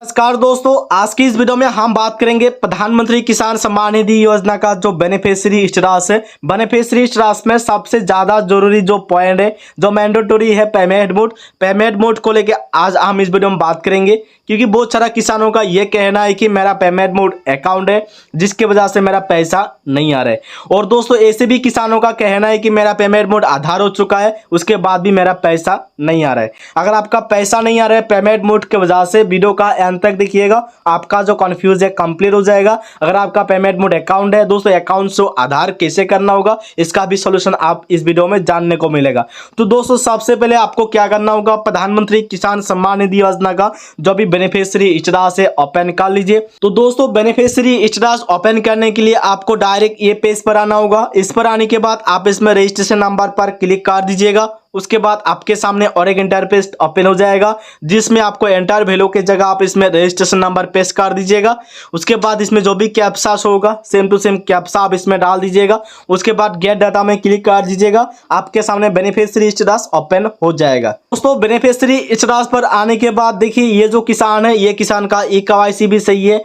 नमस्कार दोस्तों, आज की इस वीडियो में हम बात करेंगे प्रधानमंत्री किसान सम्मान निधि योजना का जो बेनिफिशियरी स्टेटस है। बेनिफिशियरी स्टेटस में सबसे ज्यादा जरूरी जो पॉइंट है, जो मैंडेटरी है, पेमेंट मोड को लेके आज हम इस वीडियो में बात करेंगे। क्योंकि बहुत सारा किसानों का ये कहना है कि मेरा पेमेंट मोड अकाउंट है जिसकी वजह से मेरा पैसा नहीं आ रहा है। और दोस्तों ऐसे भी किसानों का कहना है कि मेरा पेमेंट मोड आधार हो चुका है, उसके बाद भी मेरा पैसा नहीं आ रहा है। अगर आपका पैसा नहीं आ रहा है पेमेंट मोड की वजह से, वीडियो का अंत तक देखिएगा, आपका जो कंफ्यूज है कंप्लीट हो जाएगा। अगर आपका पेमेंट मोड अकाउंट है दोस्तों, अकाउंट से आधार कैसे करना होगा इसका भी सोल्यूशन आप इस वीडियो में जानने को मिलेगा। तो दोस्तों सबसे पहले आपको क्या करना होगा, प्रधानमंत्री किसान सम्मान निधि योजना का जो भी बेनिफिशियरी स्टेटस है ओपन कर लीजिए। तो दोस्तों बेनिफिशियरी स्टेटस ओपन करने के लिए आपको डायरेक्ट ये पेज पर आना होगा। इस पर आने के बाद आप इसमें रजिस्ट्रेशन नंबर पर क्लिक कर दीजिएगा। उसके बाद आपके सामने और एक इंटरफेस ओपन हो जाएगा जिसमें आपको एंटर वैल्यू की जगह आप इसमें रजिस्ट्रेशन नंबर पेस्ट कर दीजिएगा। उसके बाद इसमें जो भी कैप्चा होगा सेम टू सेम कैप्चा आप इसमें डाल दीजिएगा। उसके बाद गेट डाटा में क्लिक कर दीजिएगा, आपके सामने बेनिफिशियरी स्टेटस ओपन हो जाएगा। दोस्तों बेनिफिशियरी स्टेटस पर आने के बाद देखिए ये जो किसान है, ये किसान का KYC भी सही है,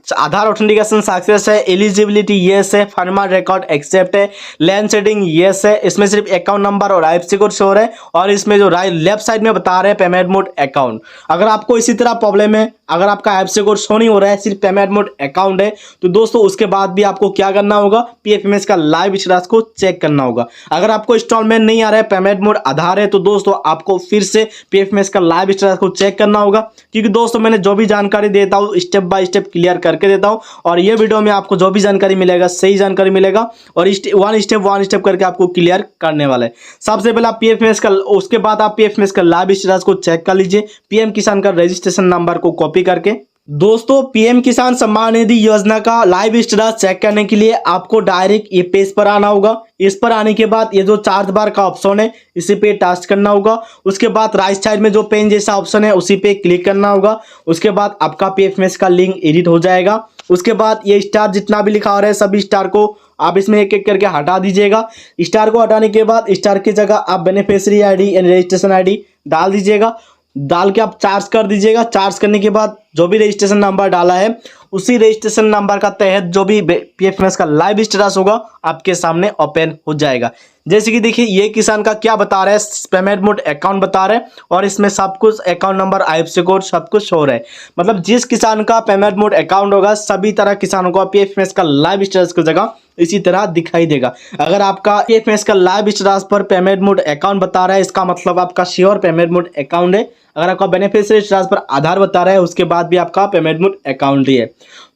आधार ऑथेंटिकेशन सक्सेस है, एलिजिबिलिटी येस है, फार्मर रिकॉर्ड एक्सेप्ट है, लैंड सेटिंग येस है। इसमें सिर्फ अकाउंट नंबर और IFSC कोड शो है। और इसमें जो लेफ्ट साइड में बता रहे हैं पेमेंट मोड अकाउंट। अगर आपको इसी तरह प्रॉब्लम है, अगर आपका IFSC कोड शो नहीं हो रहा है, सिर्फ पेमेंट मोड अकाउंट है, तो दोस्तों उसके बाद भी आपको क्या करना होगा, PFMS का लाइव स्टेटस को चेक करना होगा। अगर आपको इंस्टॉलमेंट नहीं आ रहा है, पेमेंट मोड आधार है, तो दोस्तों आपको फिर से PFMS का लाइव स्टेटस को चेक करना होगा। क्योंकि दोस्तों मैंने जो भी जानकारी देता हूँ स्टेप बाय स्टेप क्लियर करके देता हूँ, और ये वीडियो में आपको जो भी जानकारी मिलेगा सही जानकारी मिलेगा और वन स्टेप करके आपको क्लियर करने वाला है। सबसे पहले आप PFMS का, उसके बाद आप PFMS का लाइव स्टेटस को चेक कर लीजिए PM किसान का रजिस्ट्रेशन नंबर को कॉपी करके। दोस्तों PM किसान सम्मान निधि योजना का लाइव स्टेटस चेक करने के लिए आपको डायरेक्ट ये पेज पर आना होगा। इस पर आने के बाद ये जो चार्ज बार का ऑप्शन है इसी पे टच करना होगा। उसके बाद राइट साइड में जो पेन जैसा ऑप्शन है उसी पे क्लिक करना होगा। उसके बाद आपका PFMS का लिंक एडिट हो जाएगा। उसके बाद ये स्टार जितना भी लिखा हो रहा है सभी स्टार को आप इसमें एक एक करके हटा दीजिएगा। स्टार को हटाने के बाद स्टार की जगह आप बेनिफिशियरी ID यानी रजिस्ट्रेशन ID डाल दीजिएगा। डाल के आप चार्ज कर दीजिएगा। चार्ज करने के बाद जो भी रजिस्ट्रेशन नंबर डाला है उसी रजिस्ट्रेशन नंबर का तहत जो भी PFMS का लाइव स्टेटस होगा आपके सामने ओपन हो जाएगा। जैसे कि देखिए ये किसान का क्या बता रहा है, पेमेंट मोड अकाउंट बता रहे हैं और इसमें सब कुछ अकाउंट नंबर IFSC कोड सब कुछ हो रहा है। मतलब जिस किसान का पेमेंट मोड अकाउंट होगा सभी तरह किसानों का PFMS का लाइव स्टेटस की जगह इसी तरह दिखाई देगा। अगर आपका PFMS का लाइव स्टेटस पर पेमेंट मोड अकाउंट बता रहा है इसका मतलब आपका श्योर पेमेंट मोड अकाउंट है। अगर आपका बेनिफिशियरी स्टेटस पर आधार बता रहा है उसके बाद भी आपका पेमेंट मोड अकाउंट ही है।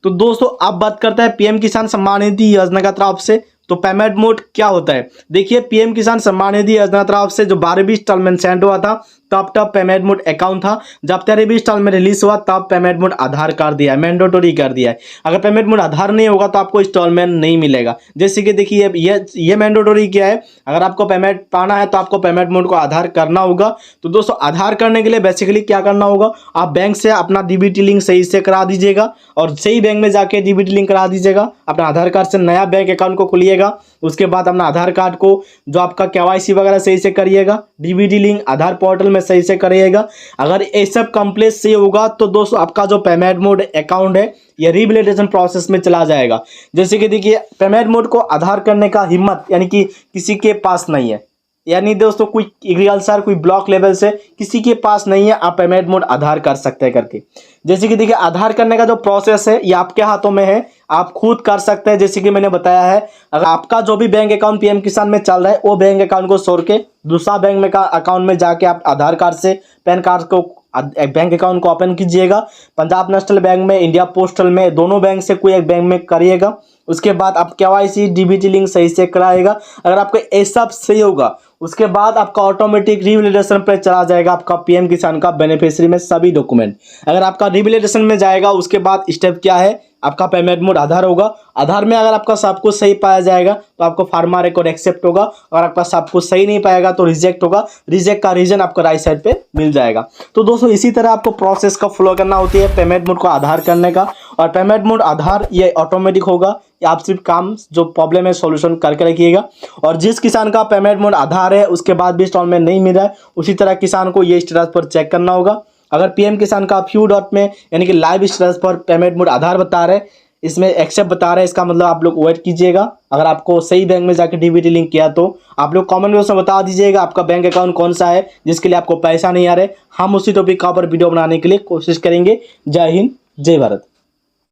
तो दोस्तों अब बात करता है PM किसान सम्मान निधि योजना का तरफ से। तो पेमेंट मोड क्या होता है, देखिए PM किसान सम्मान निधि योजना तरफ से जो 12वीं इंस्टॉलमेंट सेंड हुआ था तब पेमेंट मोड अकाउंट था। जब 13वीं इंस्टॉलमेंट रिलीज हुआ तब पेमेंट मोड आधार कर दिया है, मैंडेटरी कर दिया है। अगर पेमेंट मोड आधार नहीं होगा तो आपको इंस्टॉलमेंट नहीं मिलेगा। जैसे कि देखिए ये मैंडेटरी क्या है, अगर आपको पेमेंट पाना है तो आपको पेमेंट मोड को आधार करना होगा। तो दोस्तों आधार करने के लिए बेसिकली क्या करना होगा, आप बैंक से अपना DBT लिंक सही से करा दीजिएगा और सही बैंक में जाके DBT लिंक करा दीजिएगा। अपना आधार कार्ड से नया बैंक अकाउंट को खोलिएगा। उसके बाद अपना आधार कार्ड को जो आपका KYC वगैरह सही से करिएगा, DBT लिंक आधार पोर्टल में सही से करिएगा। अगर ये सब कंप्लीट सही होगा तो दोस्तों आपका जो पेमेंट मोड अकाउंट है ये रिवैलिडेशन प्रोसेस में चला जाएगा। जैसे कि देखिए पेमेंट मोड को आधार करने का हिम्मत यानी कि किसी के पास नहीं है, यानी दोस्तों कोई एग्रीकल्चर कोई ब्लॉक लेवल से किसी के पास नहीं है, आप पेमेंट मोड आधार कर सकते हैं करके। जैसे कि देखिए आधार करने का जो प्रोसेस है ये आपके हाथों में है, आप खुद कर सकते हैं। जैसे कि मैंने बताया है, अगर आपका जो भी बैंक अकाउंट PM किसान में चल रहा है वो बैंक अकाउंट को छोड़ के दूसरा बैंक में का अकाउंट में जाके आप आधार कार्ड से पैन कार्ड को बैंक अकाउंट को ओपन कीजिएगा। पंजाब नेशनल बैंक में, इंडिया पोस्टल में, दोनों बैंक से कोई एक बैंक में करिएगा। उसके बाद आप KYC DBT लिंक सही से कराएगा। अगर आपको ये सब सही होगा उसके बाद आपका ऑटोमेटिक रिवैलिडेशन पर चला जाएगा आपका PM किसान का बेनिफिशियरी में सभी डॉक्यूमेंट। अगर आपका रिवैलिडेशन में जाएगा उसके बाद स्टेप क्या है, आपका पेमेंट मोड आधार होगा। आधार में अगर आपका सब कुछ सही पाया जाएगा तो आपको फार्मर रिकॉर्ड एक्सेप्ट होगा। अगर आपका सब कुछ सही नहीं पाएगा तो रिजेक्ट होगा। रिजेक्ट का रीजन आपको राइट साइड पे मिल जाएगा। तो दोस्तों इसी तरह आपको प्रोसेस का फॉलो करना होती है पेमेंट मोड को आधार करने का। और पेमेंट मोड आधार ये ऑटोमेटिक होगा, आप सिर्फ काम जो प्रॉब्लम है सॉल्यूशन करके रखिएगा। और जिस किसान का पेमेंट मोड आधार है उसके बाद भी इंस्टॉलमेंट नहीं मिल रहा है उसी तरह किसान को ये स्टेटस पर चेक करना होगा। अगर पीएम किसान का फ्यू डॉट में यानी कि लाइव ट्रांसफर पेमेंट मोड आधार बता रहे, इसमें एक्सेप्ट बता रहे, इसका मतलब आप लोग वेट कीजिएगा। अगर आपको सही बैंक में जाके डीबीटी लिंक किया तो आप लोग कमेंट बॉक्स में बता दीजिएगा आपका बैंक अकाउंट कौन सा है जिसके लिए आपको पैसा नहीं आ रहे। हम उसी टॉपिक का ऊपर वीडियो बनाने के लिए कोशिश करेंगे। जय हिंद, जय भारत।